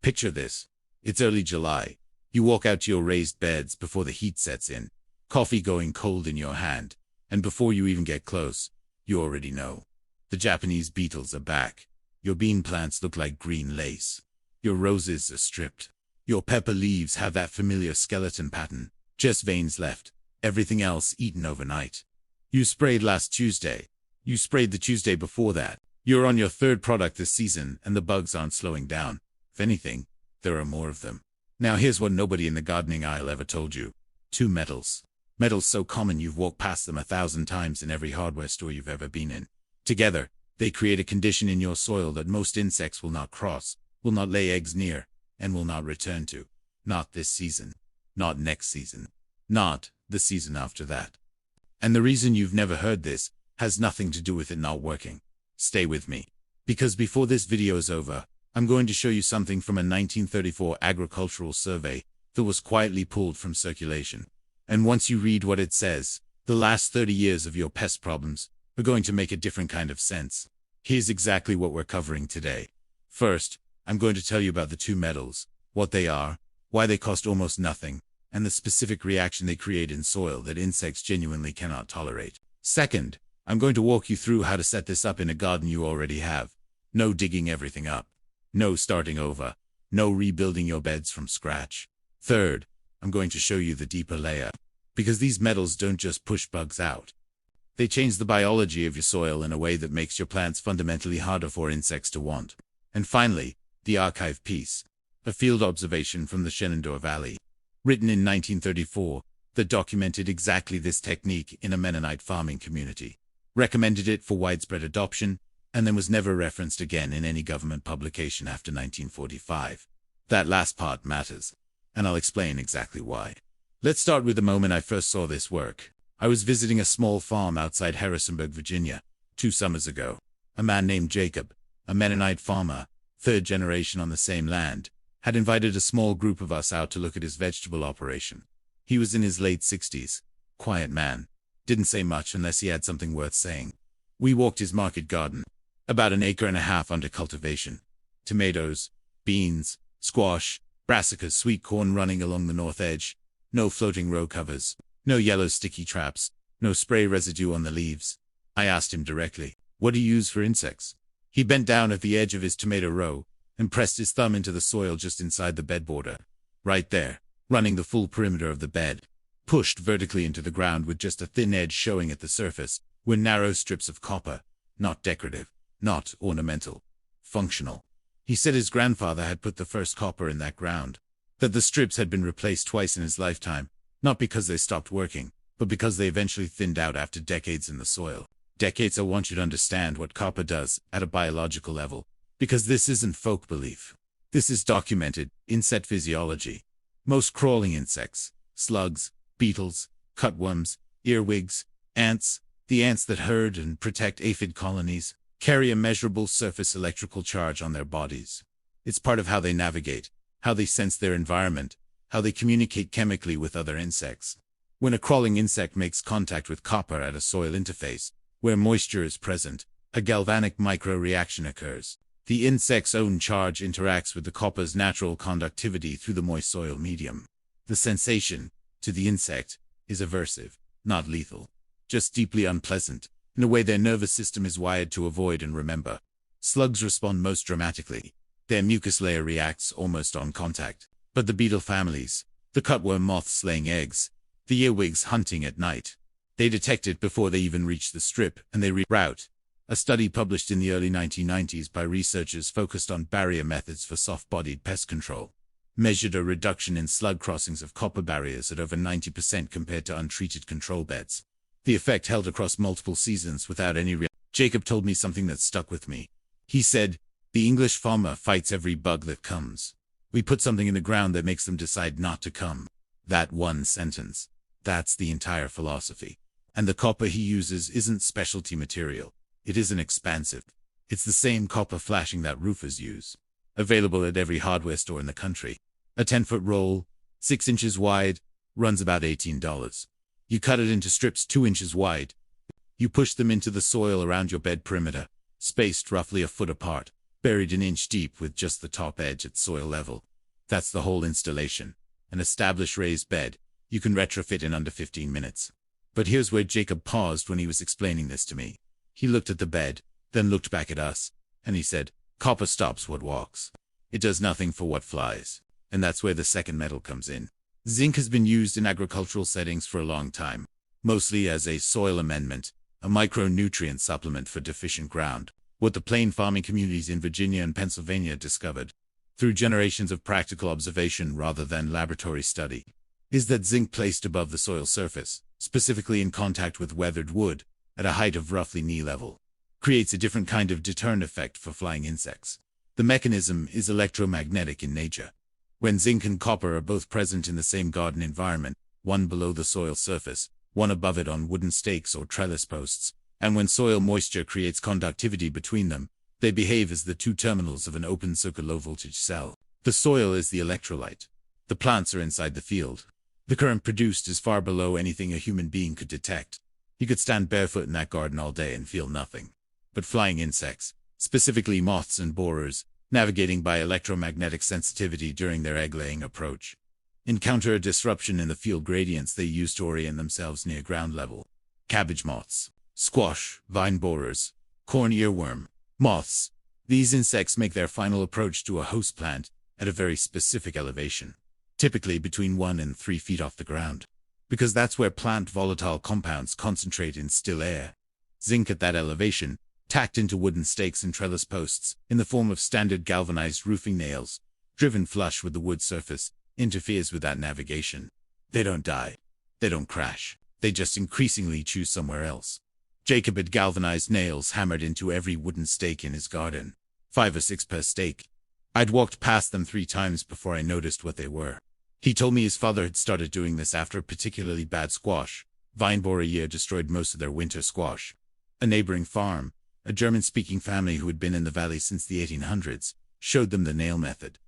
Picture this. It's early July. You walk out to your raised beds before the heat sets in, coffee going cold in your hand, and before you even get close, you already know. The Japanese beetles are back. Your bean plants look like green lace. Your roses are stripped. Your pepper leaves have that familiar skeleton pattern, just veins left, everything else eaten overnight. You sprayed last Tuesday. You sprayed the Tuesday before that. You're on your third product this season, and the bugs aren't slowing down. If anything, there are more of them. Now here's what nobody in the gardening aisle ever told you. 2 metals. Metals so common you've walked past them 1,000 times in every hardware store you've ever been in. Together, they create a condition in your soil that most insects will not cross, will not lay eggs near, and will not return to. Not this season. Not next season. Not the season after that. And the reason you've never heard this has nothing to do with it not working. Stay with me. Because before this video is over, I'm going to show you something from a 1934 agricultural survey that was quietly pulled from circulation. And once you read what it says, the last 30 years of your pest problems are going to make a different kind of sense. Here's exactly what we're covering today. First, I'm going to tell you about the 2 metals, what they are, why they cost almost nothing, and the specific reaction they create in soil that insects genuinely cannot tolerate. Second, I'm going to walk you through how to set this up in a garden you already have. No digging everything up. No starting over. No rebuilding your beds from scratch. Third, I'm going to show you the deeper layer. Because these metals don't just push bugs out. They change the biology of your soil in a way that makes your plants fundamentally harder for insects to want. And finally, the archive piece. A field observation from the Shenandoah Valley. Written in 1934, that documented exactly this technique in a Mennonite farming community. Recommended it for widespread adoption, and then was never referenced again in any government publication after 1945. That last part matters, and I'll explain exactly why. Let's start with the moment I first saw this work. I was visiting a small farm outside Harrisonburg, Virginia, 2 summers ago. A man named Jacob, a Mennonite farmer, 3rd generation on the same land, had invited a small group of us out to look at his vegetable operation. He was in his late 60s, quiet man, didn't say much unless he had something worth saying. We walked his market garden, about 1.5 acres under cultivation. Tomatoes, beans, squash, brassicas, sweet corn running along the north edge, no floating row covers, no yellow sticky traps, no spray residue on the leaves. I asked him directly, "What do you use for insects?" He bent down at the edge of his tomato row and pressed his thumb into the soil just inside the bed border. Right there, running the full perimeter of the bed, pushed vertically into the ground with just a thin edge showing at the surface, were narrow strips of copper, not decorative, not ornamental, functional. He said his grandfather had put the first copper in that ground, that the strips had been replaced twice in his lifetime, not because they stopped working, but because they eventually thinned out after decades in the soil. Decades. I want you to understand what copper does at a biological level, because this isn't folk belief. This is documented insect physiology. Most crawling insects, slugs, beetles, cutworms, earwigs, ants, the ants that herd and protect aphid colonies, carry a measurable surface electrical charge on their bodies. It's part of how they navigate, how they sense their environment, how they communicate chemically with other insects. When a crawling insect makes contact with copper at a soil interface, where moisture is present, a galvanic micro-reaction occurs. The insect's own charge interacts with the copper's natural conductivity through the moist soil medium. The sensation, to the insect, is aversive, not lethal, just deeply unpleasant, in a way their nervous system is wired to avoid and remember. Slugs respond most dramatically. Their mucus layer reacts almost on contact. But the beetle families, the cutworm moths laying eggs, the earwigs hunting at night, they detect it before they even reach the strip, and they reroute. A study published in the early 1990s by researchers focused on barrier methods for soft-bodied pest control measured a reduction in slug crossings of copper barriers at over 90% compared to untreated control beds. The effect held across multiple seasons without any reaction. Jacob told me something that stuck with me. He said, "The English farmer fights every bug that comes. We put something in the ground that makes them decide not to come." That one sentence. That's the entire philosophy. And the copper he uses isn't specialty material. It isn't expansive. It's the same copper flashing that roofers use. Available at every hardware store in the country. A 10-foot roll, 6 inches wide, runs about $18. You cut it into strips 2 inches wide. You push them into the soil around your bed perimeter, spaced roughly a foot apart, buried an inch deep with just the top edge at soil level. That's the whole installation. An established raised bed you can retrofit in under 15 minutes. But here's where Jacob paused when he was explaining this to me. He looked at the bed, then looked back at us, and he said, "Copper stops what walks. It does nothing for what flies." And that's where the second metal comes in. Zinc has been used in agricultural settings for a long time, mostly as a soil amendment, a micronutrient supplement for deficient ground. What the plain farming communities in Virginia and Pennsylvania discovered, through generations of practical observation rather than laboratory study, is that zinc placed above the soil surface, specifically in contact with weathered wood, at a height of roughly knee level, creates a different kind of deterrent effect for flying insects. The mechanism is electromagnetic in nature. When zinc and copper are both present in the same garden environment, one below the soil surface, one above it on wooden stakes or trellis posts, and when soil moisture creates conductivity between them, they behave as the two terminals of an open-circuit low-voltage cell. The soil is the electrolyte. The plants are inside the field. The current produced is far below anything a human being could detect. You could stand barefoot in that garden all day and feel nothing. But flying insects, specifically moths and borers, navigating by electromagnetic sensitivity during their egg-laying approach, encounter a disruption in the field gradients they use to orient themselves near ground level. Cabbage moths, squash, vine borers, corn earworm, moths. These insects make their final approach to a host plant at a very specific elevation, typically between 1 and 3 feet off the ground, because that's where plant volatile compounds concentrate in still air. Zinc at that elevation, tacked into wooden stakes and trellis posts, in the form of standard galvanized roofing nails, driven flush with the wood surface, interferes with that navigation. They don't die. They don't crash. They just increasingly choose somewhere else. Jacob had galvanized nails hammered into every wooden stake in his garden, 5 or 6 per stake. I'd walked past them 3 times before I noticed what they were. He told me his father had started doing this after a particularly bad squash vine borer year destroyed most of their winter squash. A neighboring farm, a German-speaking family who had been in the valley since the 1800s, showed them the nail method.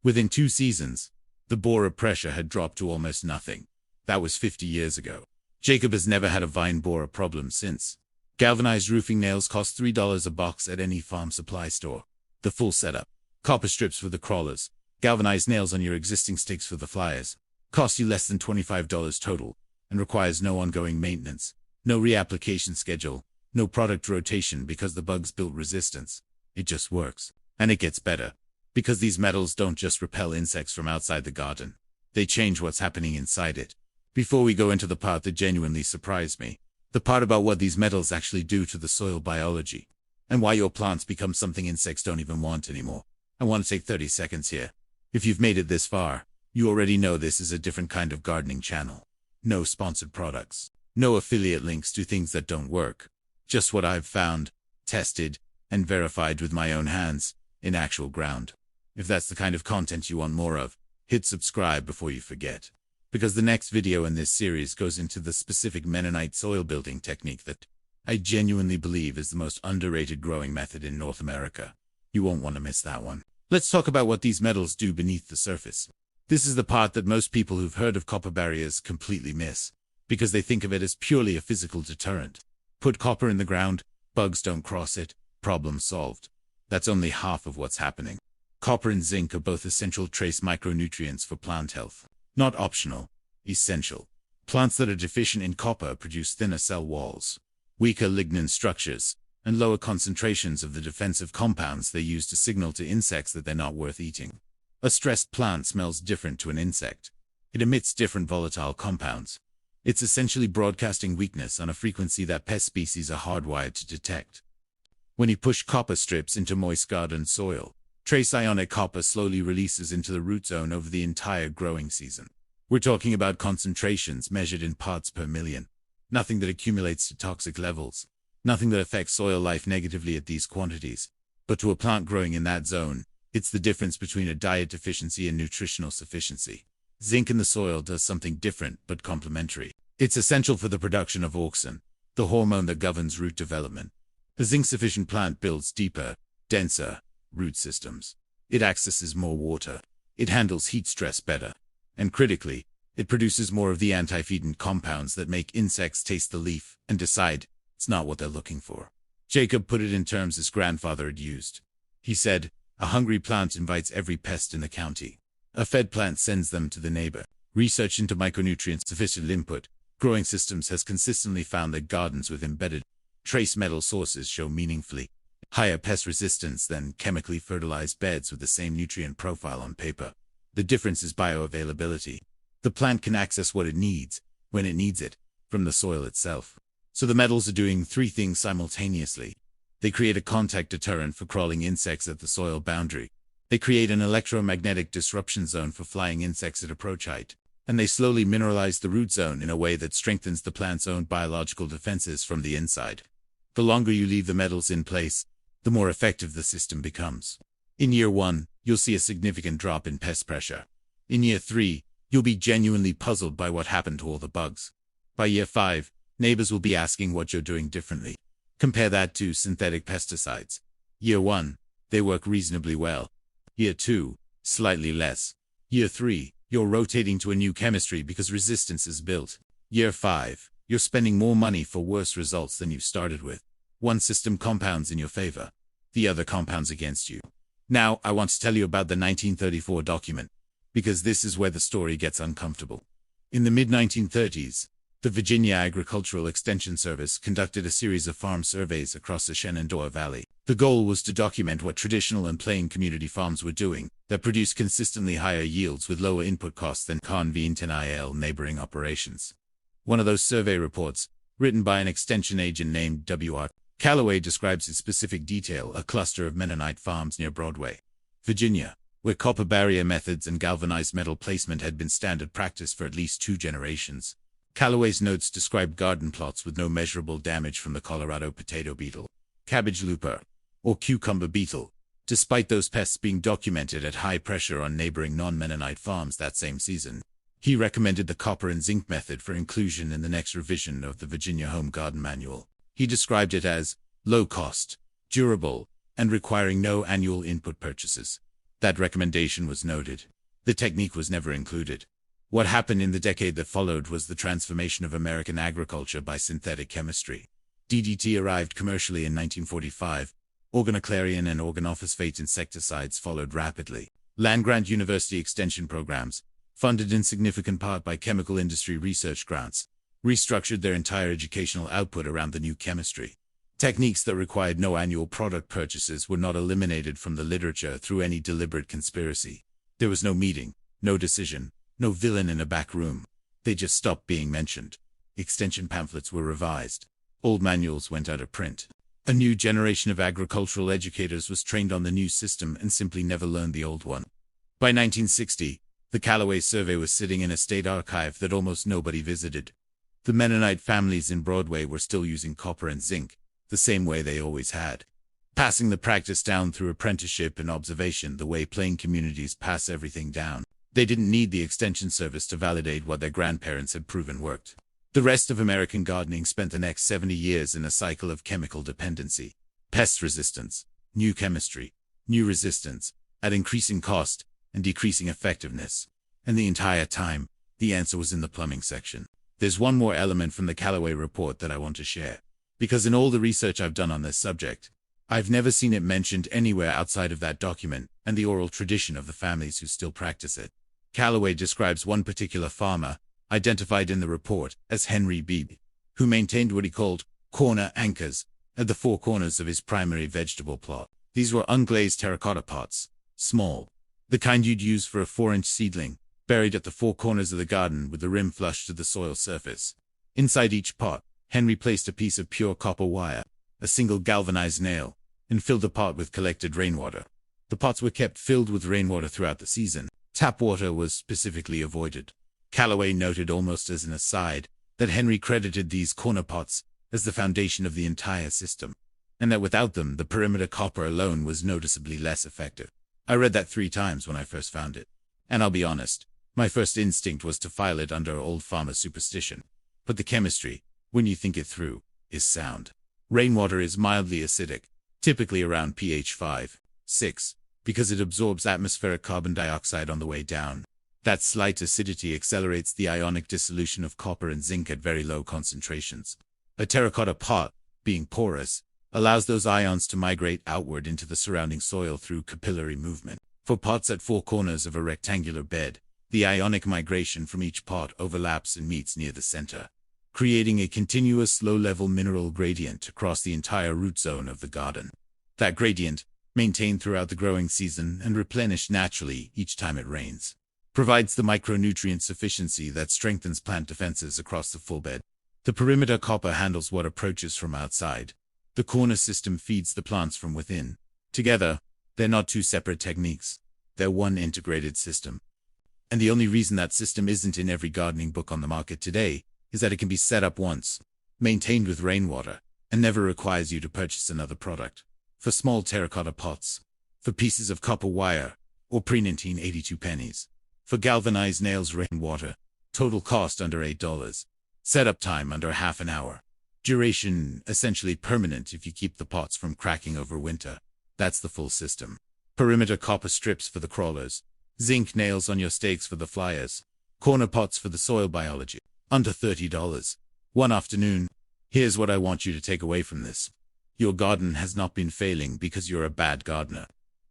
Within 2 seasons, the borer pressure had dropped to almost nothing. That was 50 years ago. Jacob has never had a vine borer problem since. Galvanized roofing nails cost $3 a box at any farm supply store. The full setup. Copper strips for the crawlers, galvanized nails on your existing stakes for the flyers, costs you less than $25 total, and requires no ongoing maintenance, no reapplication schedule, no product rotation because the bugs built resistance. It just works. And it gets better. Because these metals don't just repel insects from outside the garden. They change what's happening inside it. Before we go into the part that genuinely surprised me, the part about what these metals actually do to the soil biology, and why your plants become something insects don't even want anymore, I want to take 30 seconds here. If you've made it this far, you already know this is a different kind of gardening channel. No sponsored products. No affiliate links to things that don't work. Just what I've found, tested, and verified with my own hands, in actual ground. If that's the kind of content you want more of, hit subscribe before you forget. Because the next video in this series goes into the specific Mennonite soil building technique that I genuinely believe is the most underrated growing method in North America. You won't want to miss that one. Let's talk about what these metals do beneath the surface. This is the part that most people who've heard of copper barriers completely miss, because they think of it as purely a physical deterrent. Put copper in the ground, bugs don't cross it, problem solved. That's only half of what's happening. Copper and zinc are both essential trace micronutrients for plant health. Not optional, essential. Plants that are deficient in copper produce thinner cell walls, weaker lignin structures, and lower concentrations of the defensive compounds they use to signal to insects that they're not worth eating. A stressed plant smells different to an insect. It emits different volatile compounds. It's essentially broadcasting weakness on a frequency that pest species are hardwired to detect. When you push copper strips into moist garden soil, trace ionic copper slowly releases into the root zone over the entire growing season. We're talking about concentrations measured in parts per million. Nothing that accumulates to toxic levels. Nothing that affects soil life negatively at these quantities. But to a plant growing in that zone, it's the difference between a diet deficiency and nutritional sufficiency. Zinc in the soil does something different but complementary. It's essential for the production of auxin, the hormone that governs root development. A zinc-sufficient plant builds deeper, denser root systems. It accesses more water. It handles heat stress better. And critically, it produces more of the anti-feedant compounds that make insects taste the leaf and decide it's not what they're looking for. Jacob put it in terms his grandfather had used. He said, "A hungry plant invites every pest in the county. A fed plant sends them to the neighbor." Research into micronutrient sufficient input growing systems has consistently found that gardens with embedded trace metal sources show meaningfully higher pest resistance than chemically fertilized beds with the same nutrient profile on paper. The difference is bioavailability. The plant can access what it needs, when it needs it, from the soil itself. So the metals are doing three things simultaneously. They create a contact deterrent for crawling insects at the soil boundary. They create an electromagnetic disruption zone for flying insects at approach height. And they slowly mineralize the root zone in a way that strengthens the plant's own biological defenses from the inside. The longer you leave the metals in place, the more effective the system becomes. In year 1, you'll see a significant drop in pest pressure. In year 3, you'll be genuinely puzzled by what happened to all the bugs. By year 5, neighbors will be asking what you're doing differently. Compare that to synthetic pesticides. Year 1, they work reasonably well. Year 2, slightly less. Year 3, you're rotating to a new chemistry because resistance is built. Year 5, you're spending more money for worse results than you started with. One system compounds in your favor, the other compounds against you. Now, I want to tell you about the 1934 document, because this is where the story gets uncomfortable. In the mid-1930s, the Virginia Agricultural Extension Service conducted a series of farm surveys across the Shenandoah Valley. The goal was to document what traditional and plain community farms were doing that produced consistently higher yields with lower input costs than conventional neighboring operations. One of those survey reports, written by an extension agent named W.R. Callaway, describes in specific detail a cluster of Mennonite farms near Broadway, Virginia, where copper barrier methods and galvanized metal placement had been standard practice for at least 2 generations. Callaway's notes describe garden plots with no measurable damage from the Colorado potato beetle, cabbage looper, or cucumber beetle, despite those pests being documented at high pressure on neighboring non-Mennonite farms that same season. He recommended the copper and zinc method for inclusion in the next revision of the Virginia Home Garden Manual. He described it as low cost, durable, and requiring no annual input purchases. That recommendation was noted. The technique was never included. What happened in the decade that followed was the transformation of American agriculture by synthetic chemistry. DDT arrived commercially in 1945. Organoclarian and organophosphate insecticides followed rapidly. Land-grant university extension programs, funded in significant part by chemical industry research grants, restructured their entire educational output around the new chemistry. Techniques that required no annual product purchases were not eliminated from the literature through any deliberate conspiracy. There was no meeting, no decision, no villain in a back room. They just stopped being mentioned. Extension pamphlets were revised. Old manuals went out of print. A new generation of agricultural educators was trained on the new system and simply never learned the old one. By 1960, the Callaway survey was sitting in a state archive that almost nobody visited. The Mennonite families in Broadway were still using copper and zinc, the same way they always had, passing the practice down through apprenticeship and observation the way plain communities pass everything down. They didn't need the extension service to validate what their grandparents had proven worked. The rest of American gardening spent the next 70 years in a cycle of chemical dependency, pest resistance, new chemistry, new resistance, at increasing cost and decreasing effectiveness. And the entire time, the answer was in the plumbing section. There's one more element from the Callaway report that I want to share, because in all the research I've done on this subject, I've never seen it mentioned anywhere outside of that document and the oral tradition of the families who still practice it. Callaway describes one particular farmer, identified in the report as Henry Beebe, who maintained what he called corner anchors at the 4 corners of his primary vegetable plot. These were unglazed terracotta pots, small, the kind you'd use for a 4-inch seedling, buried at the 4 corners of the garden with the rim flush to the soil surface. Inside each pot, Henry placed a piece of pure copper wire, a single galvanized nail, and filled the pot with collected rainwater. The pots were kept filled with rainwater throughout the season. Tap water was specifically avoided. Callaway noted almost as an aside that Henry credited these corner pots as the foundation of the entire system, and that without them the perimeter copper alone was noticeably less effective. I read that 3 times when I first found it, and I'll be honest, my first instinct was to file it under old farmer superstition. But the chemistry, when you think it through, is sound. Rainwater is mildly acidic, typically around pH 5, 6, because it absorbs atmospheric carbon dioxide on the way down. That slight acidity accelerates the ionic dissolution of copper and zinc at very low concentrations. A terracotta pot, being porous, allows those ions to migrate outward into the surrounding soil through capillary movement. For pots at four corners of a rectangular bed, the ionic migration from each pot overlaps and meets near the center, creating a continuous low-level mineral gradient across the entire root zone of the garden. That gradient, maintained throughout the growing season and replenished naturally each time it rains, provides the micronutrient sufficiency that strengthens plant defenses across the full bed. The perimeter copper handles what approaches from outside. The corner system feeds the plants from within. Together, they're not two separate techniques. They're one integrated system. And the only reason that system isn't in every gardening book on the market today is that it can be set up once, maintained with rainwater, and never requires you to purchase another product. For small terracotta pots, for pieces of copper wire, or pre-1982 pennies. For galvanized nails, rainwater. Total cost under $8. Setup time under half an hour. Duration essentially permanent if you keep the pots from cracking over winter. That's the full system. Perimeter copper strips for the crawlers. Zinc nails on your stakes for the flyers. Corner pots for the soil biology. Under $30. One afternoon. Here's what I want you to take away from this. Your garden has not been failing because you're a bad gardener.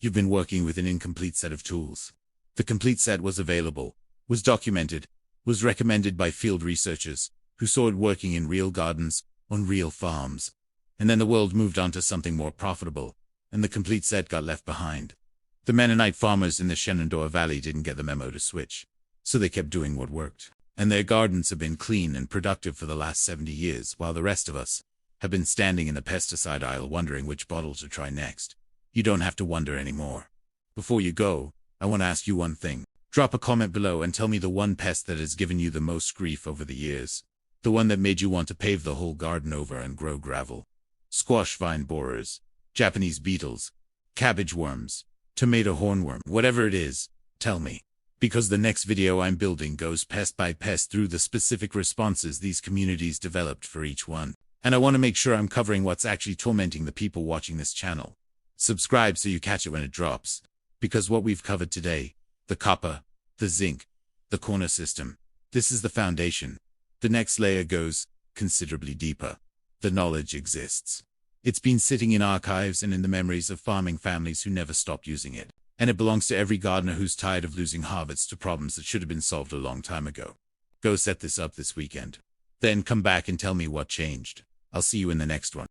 You've been working with an incomplete set of tools. The complete set was available, was documented, was recommended by field researchers who saw it working in real gardens, on real farms. And then the world moved on to something more profitable, and the complete set got left behind. The Mennonite farmers in the Shenandoah Valley didn't get the memo to switch, so they kept doing what worked. And their gardens have been clean and productive for the last 70 years, while the rest of us have been standing in the pesticide aisle wondering which bottle to try next. You don't have to wonder anymore. Before you go, I want to ask you one thing. Drop a comment below and tell me the one pest that has given you the most grief over the years. The one that made you want to pave the whole garden over and grow gravel. Squash vine borers, Japanese beetles, cabbage worms, tomato hornworm, whatever it is, tell me. Because the next video I'm building goes pest by pest through the specific responses these communities developed for each one. And I want to make sure I'm covering what's actually tormenting the people watching this channel. Subscribe so you catch it when it drops. Because what we've covered today, the copper, the zinc, the corner system, this is the foundation. The next layer goes considerably deeper. The knowledge exists. It's been sitting in archives and in the memories of farming families who never stopped using it. And it belongs to every gardener who's tired of losing harvests to problems that should have been solved a long time ago. Go set this up this weekend. Then come back and tell me what changed. I'll see you in the next one.